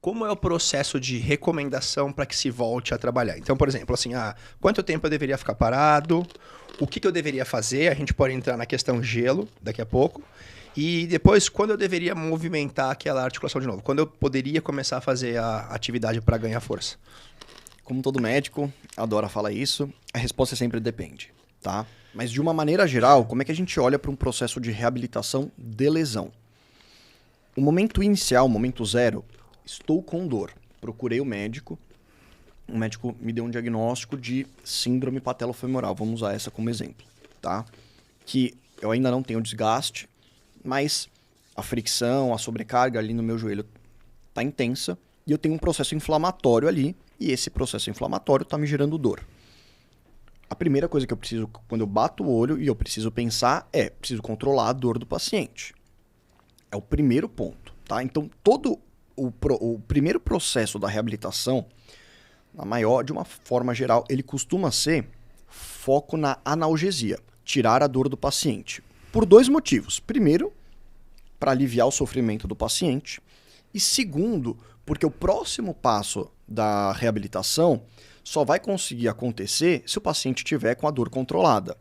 como é o processo de recomendação para que se volte a trabalhar? Então, por exemplo, assim, quanto tempo eu deveria ficar parado? O que eu deveria fazer? A gente pode entrar na questão gelo daqui a pouco. E depois, quando eu deveria movimentar aquela articulação de novo? Quando eu poderia começar a fazer a atividade para ganhar força? Como todo médico adora falar isso, a resposta sempre depende, tá? Mas de uma maneira geral, como é que a gente olha para um processo de reabilitação de lesão? O momento inicial, o momento zero, estou com dor. Procurei o médico me deu um diagnóstico de síndrome patelofemoral, vamos usar essa como exemplo, tá? Que eu ainda não tenho desgaste, mas a fricção, a sobrecarga ali no meu joelho tá intensa e eu tenho um processo inflamatório ali e esse processo inflamatório tá me gerando dor. A primeira coisa que eu preciso, quando eu bato o olho e eu preciso pensar preciso controlar a dor do paciente. É o primeiro ponto, tá? Então, todo o primeiro processo da reabilitação, de uma forma geral, ele costuma ser foco na analgesia, tirar a dor do paciente. Por dois motivos. Primeiro, para aliviar o sofrimento do paciente. E segundo, porque o próximo passo da reabilitação só vai conseguir acontecer se o paciente tiver com a dor controlada,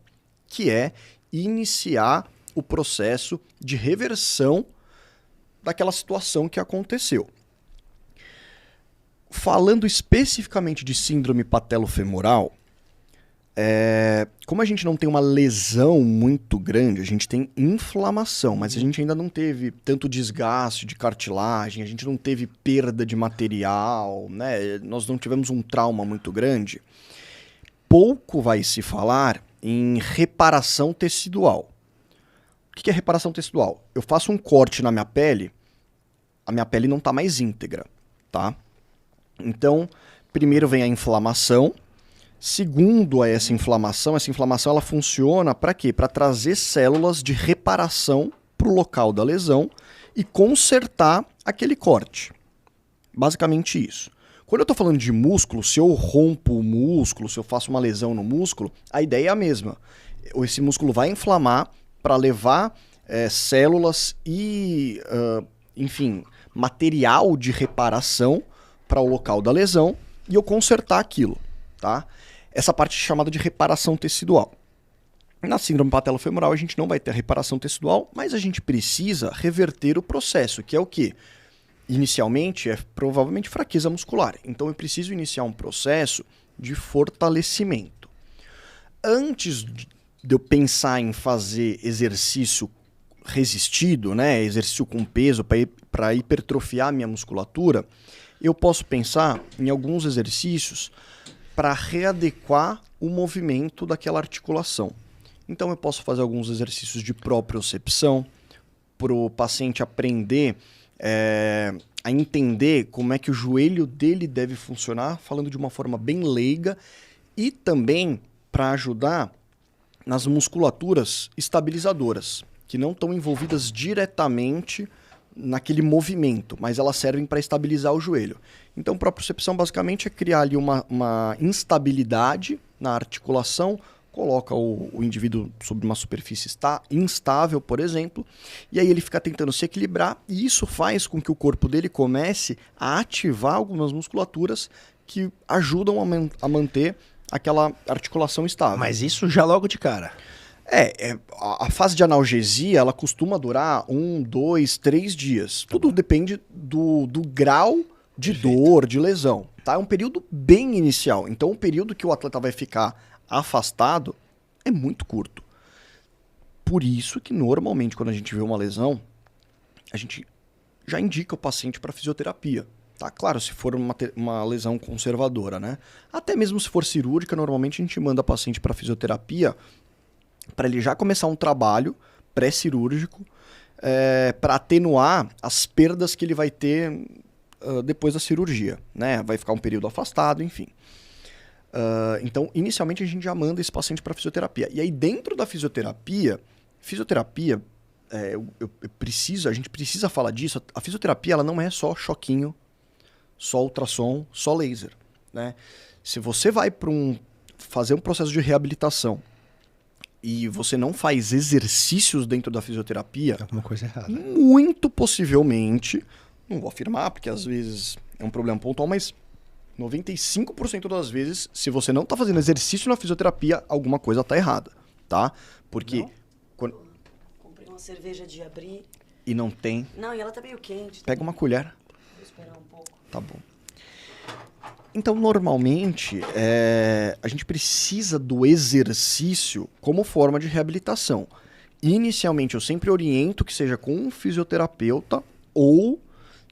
que é iniciar o processo de reversão daquela situação que aconteceu. Falando especificamente de síndrome patelofemoral, como a gente não tem uma lesão muito grande, a gente tem inflamação, mas a gente ainda não teve tanto desgaste de cartilagem, a gente não teve perda de material, né? Nós não tivemos um trauma muito grande. Pouco vai se falar em reparação tecidual. O que é reparação tecidual? Eu faço um corte na minha pele, a minha pele não está mais íntegra, tá? Então, primeiro vem a inflamação. Segundo essa inflamação ela funciona para quê? Para trazer células de reparação para o local da lesão e consertar aquele corte. Basicamente isso. Quando eu estou falando de músculo, se eu rompo o músculo, se eu faço uma lesão no músculo, a ideia é a mesma. Esse músculo vai inflamar para levar células e, enfim, material de reparação para o local da lesão e eu consertar aquilo, tá? Essa parte é chamada de reparação tecidual. Na síndrome patelofemoral a gente não vai ter reparação tecidual, mas a gente precisa reverter o processo, que é o quê? Inicialmente é provavelmente fraqueza muscular. Então eu preciso iniciar um processo de fortalecimento. Antes de eu pensar em fazer exercício resistido, né, exercício com peso para hipertrofiar minha musculatura, eu posso pensar em alguns exercícios para readequar o movimento daquela articulação. Então eu posso fazer alguns exercícios de propriocepção para o paciente aprender a entender como é que o joelho dele deve funcionar, falando de uma forma bem leiga, e também para ajudar nas musculaturas estabilizadoras, que não estão envolvidas diretamente naquele movimento, mas elas servem para estabilizar o joelho. Então, propriocepção basicamente é criar ali uma instabilidade na articulação, coloca o indivíduo sobre uma superfície instável, por exemplo, e aí ele fica tentando se equilibrar, e isso faz com que o corpo dele comece a ativar algumas musculaturas que ajudam a manter aquela articulação estável. Mas isso já logo de cara. A fase de analgesia, ela costuma durar 1, 2, 3 dias. Tudo depende do grau de dor, de lesão. Tá? É um período bem inicial. Então, o período que o atleta vai ficar afastado é muito curto. Por isso que, normalmente, quando a gente vê uma lesão, a gente já indica o paciente para fisioterapia. Tá? Claro, se for uma lesão conservadora, né? Até mesmo se for cirúrgica, normalmente a gente manda o paciente para fisioterapia para ele já começar um trabalho pré-cirúrgico para atenuar as perdas que ele vai ter depois da cirurgia, né? Vai ficar um período afastado, enfim. Então, inicialmente a gente já manda esse paciente para fisioterapia. E aí, dentro da fisioterapia, a gente precisa falar disso. A fisioterapia ela não é só choquinho, só ultrassom, só laser, né? Se você vai fazer um processo de reabilitação e você não faz exercícios dentro da fisioterapia, alguma coisa errada. Muito possivelmente, não vou afirmar, porque às vezes é um problema pontual, mas 95% das vezes, se você não tá fazendo exercício na fisioterapia, alguma coisa tá errada, tá? Porque... Comprei uma cerveja de abrir. E não tem... Não, e ela tá meio quente. Pega uma colher. Vou esperar um pouco. Tá bom. Então, normalmente, a gente precisa do exercício como forma de reabilitação. Inicialmente, eu sempre oriento que seja com um fisioterapeuta ou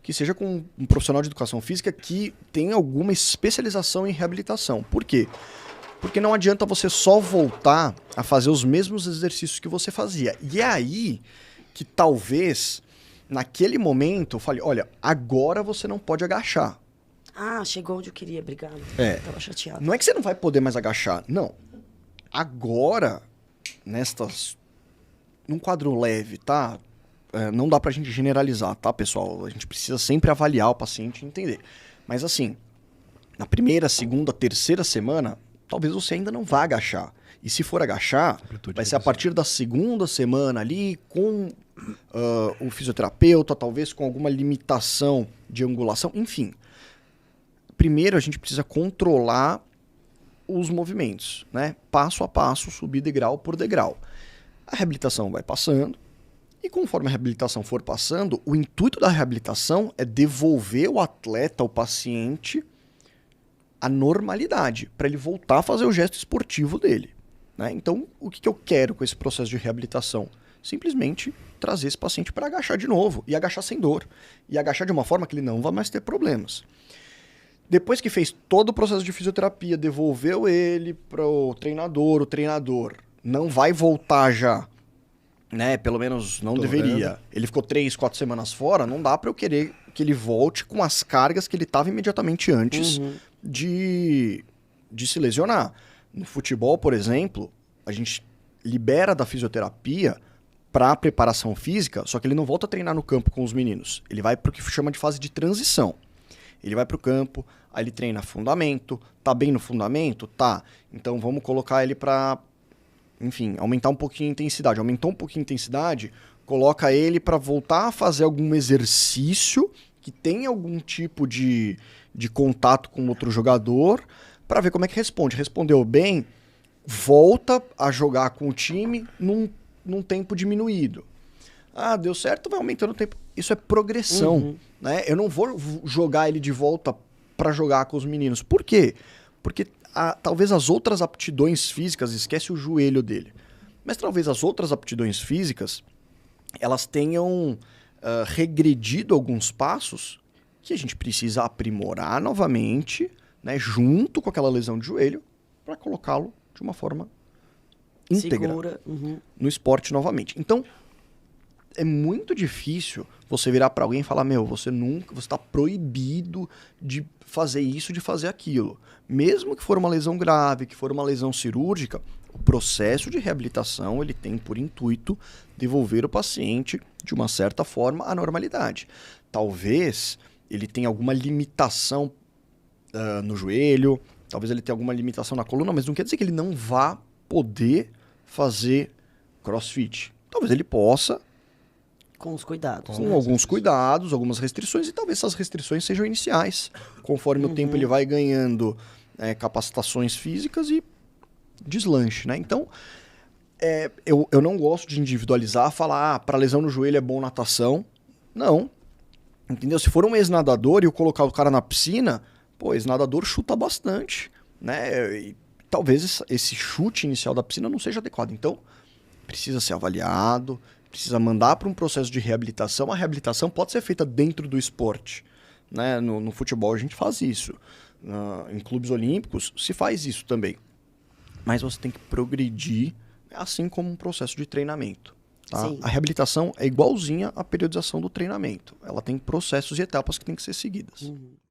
que seja com um profissional de educação física que tenha alguma especialização em reabilitação. Por quê? Porque não adianta você só voltar a fazer os mesmos exercícios que você fazia. E é aí que talvez, naquele momento, eu fale, olha, agora você não pode agachar. Ah, chegou onde eu queria, obrigado. Tava chateado. Não é que você não vai poder mais agachar, não. Agora, num quadro leve, tá? Não dá pra gente generalizar, tá, pessoal? A gente precisa sempre avaliar o paciente e entender. Mas assim, na primeira, segunda, terceira semana, talvez você ainda não vá agachar. E se for agachar, vai ser a partir da segunda semana ali, com o fisioterapeuta, talvez com alguma limitação de angulação, enfim. Primeiro, a gente precisa controlar os movimentos, né? Passo a passo, subir degrau por degrau. A reabilitação vai passando, e conforme a reabilitação for passando, o intuito da reabilitação é devolver o atleta, o paciente, a normalidade, para ele voltar a fazer o gesto esportivo dele, né? Então, o que eu quero com esse processo de reabilitação? Simplesmente trazer esse paciente para agachar de novo, e agachar sem dor, e agachar de uma forma que ele não vai mais ter problemas. Depois que fez todo o processo de fisioterapia, devolveu ele para o treinador não vai voltar já, né? Pelo menos não deveria. Ele ficou 3, 4 semanas fora, não dá para eu querer que ele volte com as cargas que ele estava imediatamente antes de se lesionar. No futebol, por exemplo, a gente libera da fisioterapia para preparação física, só que ele não volta a treinar no campo com os meninos. Ele vai para o que chama de fase de transição. Ele vai para o campo, aí ele treina fundamento, tá bem no fundamento? Tá. Então vamos colocar ele para, enfim, aumentar um pouquinho a intensidade. Aumentou um pouquinho a intensidade, coloca ele para voltar a fazer algum exercício que tenha algum tipo de contato com outro jogador, para ver como é que responde. Respondeu bem, volta a jogar com o time num tempo diminuído. Ah, deu certo, vai aumentando o tempo. Isso é progressão, né? Eu não vou jogar ele de volta para jogar com os meninos. Por quê? Porque talvez as outras aptidões físicas, esquece o joelho dele, mas talvez as outras aptidões físicas, elas tenham regredido alguns passos que a gente precisa aprimorar novamente, né, junto com aquela lesão de joelho, para colocá-lo de uma forma íntegra no esporte novamente. Então, é muito difícil você virar para alguém e falar, você está proibido de fazer isso, de fazer aquilo. Mesmo que for uma lesão grave, que for uma lesão cirúrgica, o processo de reabilitação ele tem por intuito devolver o paciente, de uma certa forma, à normalidade. Talvez ele tenha alguma limitação no joelho, talvez ele tenha alguma limitação na coluna, mas não quer dizer que ele não vá poder fazer crossfit. Talvez ele possa, com os cuidados. Com alguns cuidados, algumas restrições, e talvez essas restrições sejam iniciais. Conforme o tempo ele vai ganhando capacitações físicas e deslanche, né? Então, eu não gosto de individualizar, falar, para lesão no joelho é bom natação. Não. Entendeu? Se for um ex-nadador e eu colocar o cara na piscina, ex-nadador chuta bastante, né? E talvez esse chute inicial da piscina não seja adequado. Então, precisa ser avaliado, precisa mandar para um processo de reabilitação. A reabilitação pode ser feita dentro do esporte, né? No futebol a gente faz isso. Em clubes olímpicos se faz isso também. Mas você tem que progredir, assim como um processo de treinamento. Tá? A reabilitação é igualzinha à periodização do treinamento. Ela tem processos e etapas que têm que ser seguidas.